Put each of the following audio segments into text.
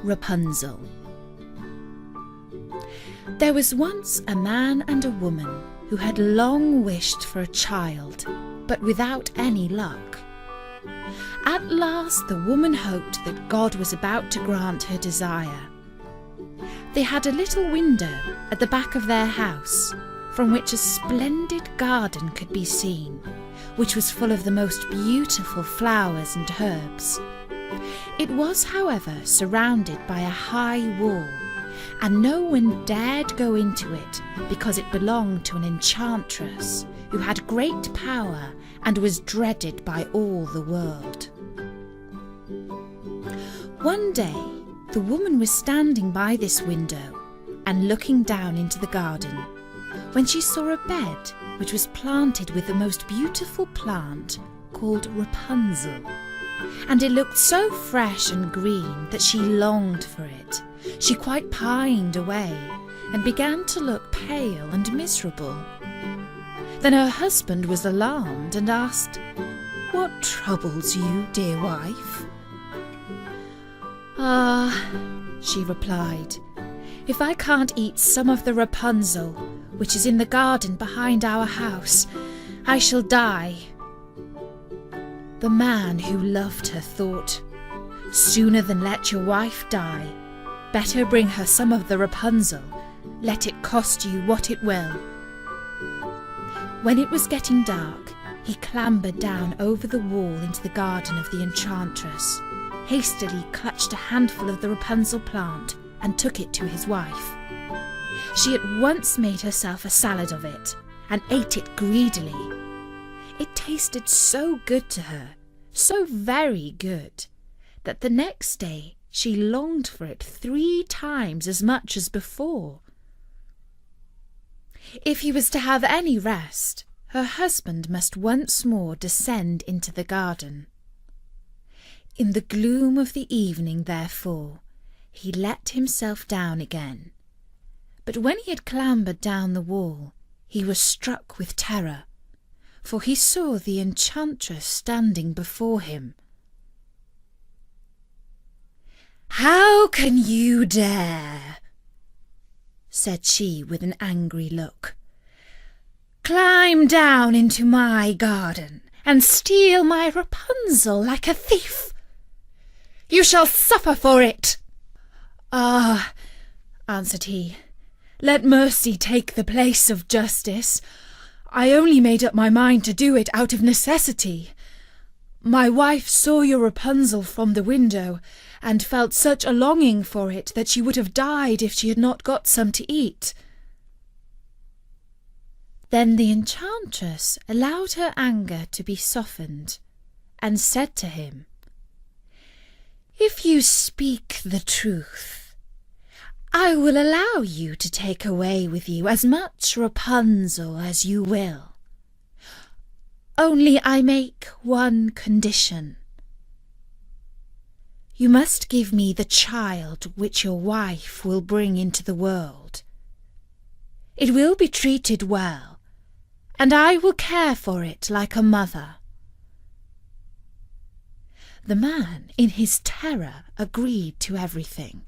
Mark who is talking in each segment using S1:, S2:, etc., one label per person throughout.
S1: Rapunzel. There was once a man and a woman who had long wished for a child, but without any luck. At last the woman hoped that God was about to grant her desire. They had a little window at the back of their house, from which a splendid garden could be seen, which was full of the most beautiful flowers and herbs. It was, however, surrounded by a high wall, and no one dared go into it because it belonged to an enchantress who had great power and was dreaded by all the world. One day, the woman was standing by this window and looking down into the garden when she saw a bed which was planted with the most beautiful plant called Rapunzel, and it looked so fresh and green that she longed for it. She quite pined away and began to look pale and miserable. Then her husband was alarmed and asked, "What troubles you, dear wife?" "Ah," she replied, "if I can't eat some of the Rapunzel, which is in the garden behind our house, I shall die." The man who loved her thought, "Sooner than let your wife die, better bring her some of the Rapunzel, let it cost you what it will." When it was getting dark, he clambered down over the wall into the garden of the enchantress, hastily clutched a handful of the Rapunzel plant and took it to his wife. She at once made herself a salad of it and ate it greedily. It tasted so good to her, so very good, that the next day she longed for it 3 times as much as before. If he was to have any rest, her husband must once more descend into the garden. In the gloom of the evening, therefore, he let himself down again. But when he had clambered down the wall, he was struck with terror, for he saw the enchantress standing before him. "How can you dare," said she with an angry look, "climb down into my garden and steal my Rapunzel like a thief? You shall suffer for it." "Ah," answered he, "let mercy take the place of justice. I only made up my mind to do it out of necessity. My wife saw your Rapunzel from the window and felt such a longing for it that she would have died if she had not got some to eat." Then the enchantress allowed her anger to be softened and said to him, "If you speak the truth, I will allow you to take away with you as much Rapunzel as you will. Only I make one condition. You must give me the child which your wife will bring into the world. It will be treated well, and I will care for it like a mother." The man, in his terror, agreed to everything.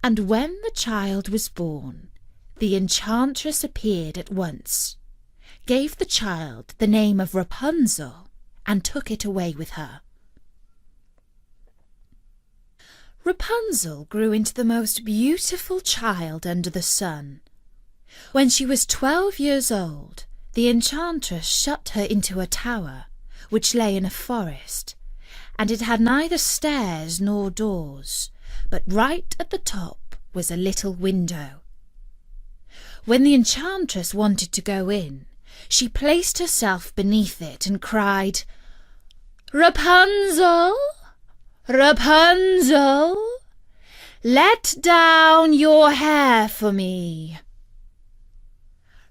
S1: And when the child was born, the enchantress appeared at once, gave the child the name of Rapunzel, and took it away with her. Rapunzel grew into the most beautiful child under the sun. When she was 12 years old, the enchantress shut her into a tower, which lay in a forest, and it had neither stairs nor doors, but right at the top was a little window. When the enchantress wanted to go in, she placed herself beneath it and cried, "Rapunzel, Rapunzel, let down your hair for me."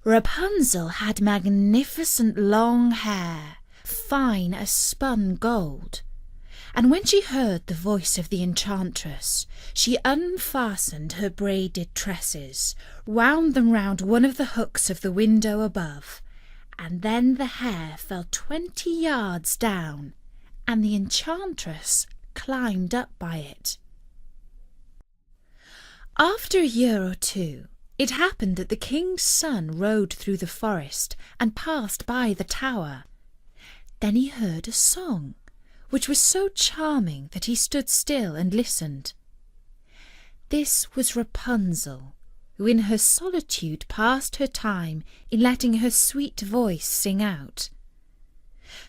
S1: Rapunzel had magnificent long hair, fine as spun gold, and when she heard the voice of the enchantress, she unfastened her braided tresses, wound them round one of the hooks of the window above, and then the hair fell 20 yards down, and the enchantress climbed up by it. After a year or two, it happened that the king's son rode through the forest and passed by the tower. Then he heard a song, which was so charming that he stood still and listened. This was Rapunzel, who in her solitude passed her time in letting her sweet voice sing out.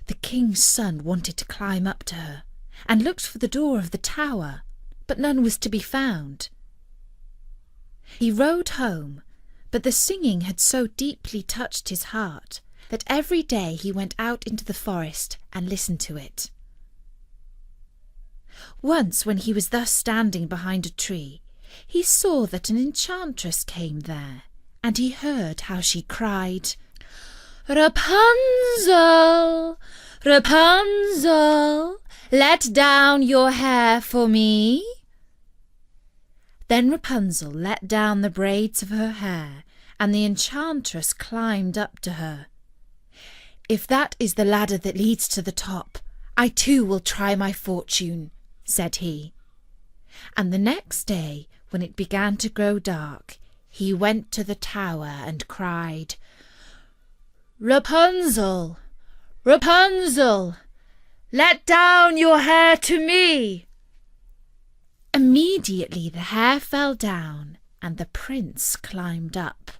S1: The king's son wanted to climb up to her, and looked for the door of the tower, but none was to be found. He rode home, but the singing had so deeply touched his heart that every day he went out into the forest and listened to it. Once, when he was thus standing behind a tree, he saw that an enchantress came there, and he heard how she cried, "Rapunzel, Rapunzel, let down your hair for me." Then Rapunzel let down the braids of her hair, and the enchantress climbed up to her. "If that is the ladder that leads to the top, I too will try my fortune," said he. And the next day, when it began to grow dark, he went to the tower and cried, "Rapunzel, Rapunzel, let down your hair to me." Immediately the hair fell down, and the prince climbed up.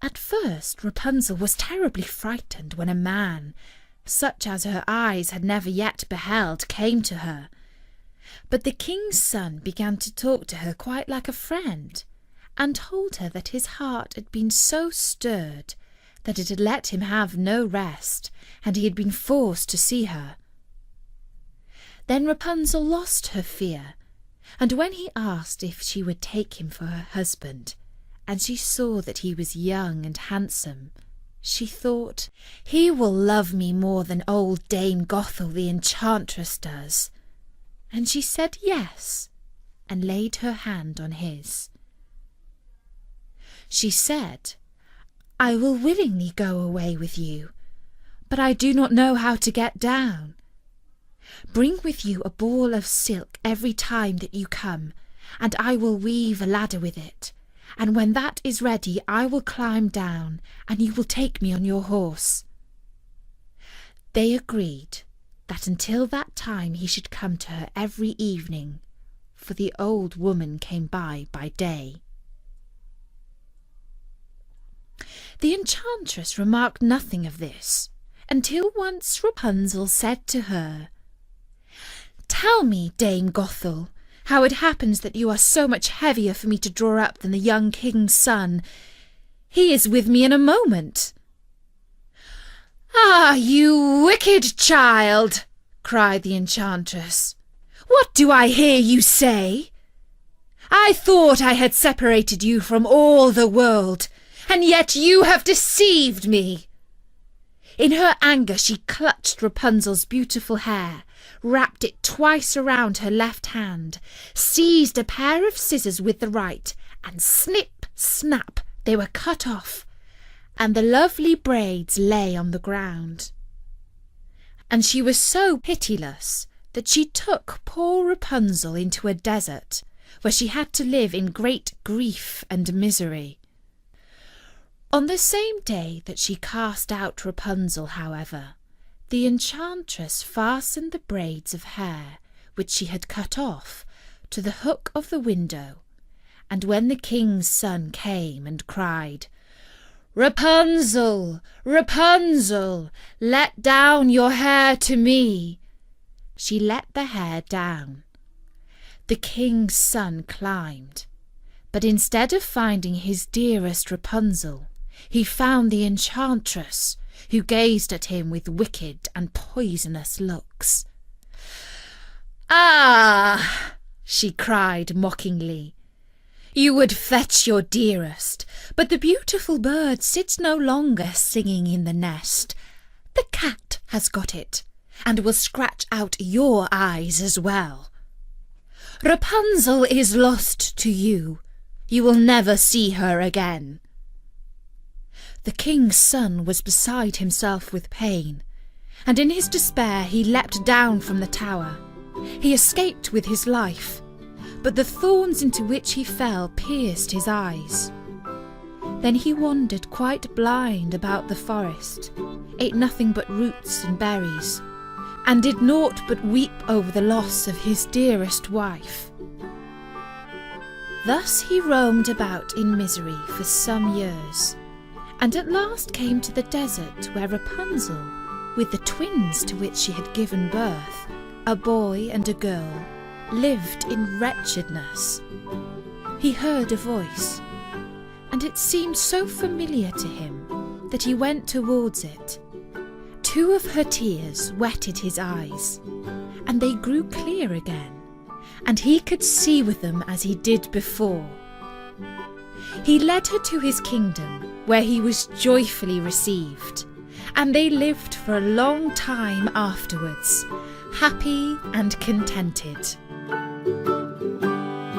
S1: At first Rapunzel was terribly frightened when a man, such as her eyes had never yet beheld, came to her. But the king's son began to talk to her quite like a friend, and told her that his heart had been so stirred that it had let him have no rest, and he had been forced to see her. Then Rapunzel lost her fear, and when he asked if she would take him for her husband, and she saw that he was young and handsome, she thought, "He will love me more than old Dame Gothel the enchantress does." And she said yes, and laid her hand on his. She said, "I will willingly go away with you, but I do not know how to get down. Bring with you a ball of silk every time that you come, and I will weave a ladder with it, and when that is ready I will climb down, and you will take me on your horse." They agreed that until that time he should come to her every evening, for the old woman came by day. The enchantress remarked nothing of this, until once Rapunzel said to her, "Tell me, Dame Gothel, how it happens that you are so much heavier for me to draw up than the young king's son. He is with me in a moment." "Ah, you wicked child!" cried the enchantress. "What do I hear you say? I thought I had separated you from all the world, and yet you have deceived me." In her anger she clutched Rapunzel's beautiful hair, wrapped it twice around her left hand, seized a pair of scissors with the right, and snip, snap, they were cut off, and the lovely braids lay on the ground. And she was so pitiless that she took poor Rapunzel into a desert, where she had to live in great grief and misery. On the same day that she cast out Rapunzel, however, the enchantress fastened the braids of hair, which she had cut off, to the hook of the window, and when the king's son came and cried, "Rapunzel, Rapunzel, let down your hair to me," she let the hair down. The king's son climbed, but instead of finding his dearest Rapunzel, he found the enchantress, who gazed at him with wicked and poisonous looks. "Ah!" she cried mockingly, "you would fetch your dearest, but the beautiful bird sits no longer singing in the nest. The cat has got it, and will scratch out your eyes as well. Rapunzel is lost to you. You will never see her again." The king's son was beside himself with pain, and in his despair he leapt down from the tower. He escaped with his life, but the thorns into which he fell pierced his eyes. Then he wandered quite blind about the forest, ate nothing but roots and berries, and did naught but weep over the loss of his dearest wife. Thus he roamed about in misery for some years, and at last came to the desert where Rapunzel, with the twins to which she had given birth, a boy and a girl, lived in wretchedness. He heard a voice, and it seemed so familiar to him that he went towards it. 2 of her tears wetted his eyes, and they grew clear again, and he could see with them as he did before. He led her to his kingdom, where he was joyfully received, and they lived for a long time afterwards, happy and contented.